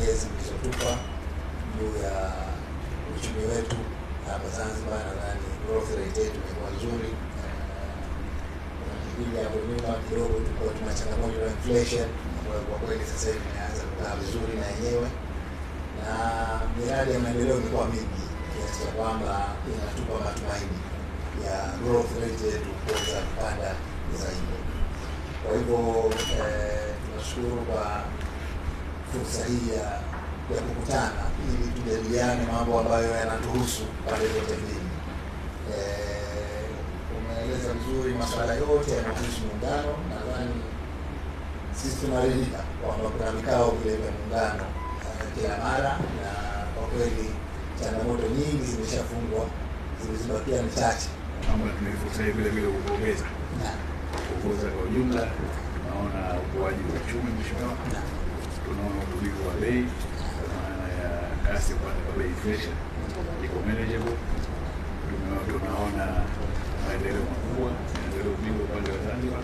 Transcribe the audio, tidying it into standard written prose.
pongezi mlizotupa juu ya uchumi wetu hapa Zanzibar. Nadhani growth rate yetu imekuwa nzuri. Kipindi hapo nyuma kidogo tulikuwa tuna changamoto ya inflation, ambayo kwa kweli sasa hivi imeanza kukaa vizuri na yenyewe, na miradi ya maendeleo imekuwa mingi kiasi cha kwamba inatupa matumaini ya growth rate yetu kuweza kupanda zaidi. Kwa hivyo tunashukuru kwa fursa hii ya kukutana ili tujadiliane mambo ambayo yanatuhusu pande zote mbili. Umeeleza vizuri masuala yote yanayohusu muungano. Nadhani sisi tunaridhika kwamba kuna vikao vile vya muungano kila mara, na kwa kweli changamoto nyingi zimeshafungwa, zilizobakia ni chache. Kama tunavyosahi vile vile kuongeza kwa ujumla, tunaona ukuaji wa uchumi mheshimiwa, tunaona utulivu wa bei kwa maana ya kasi ya kupanda kwa bei, inflation iko manageable, tunaona maendeleo makubwa, maendeleo mengi upande wa Zanzibar.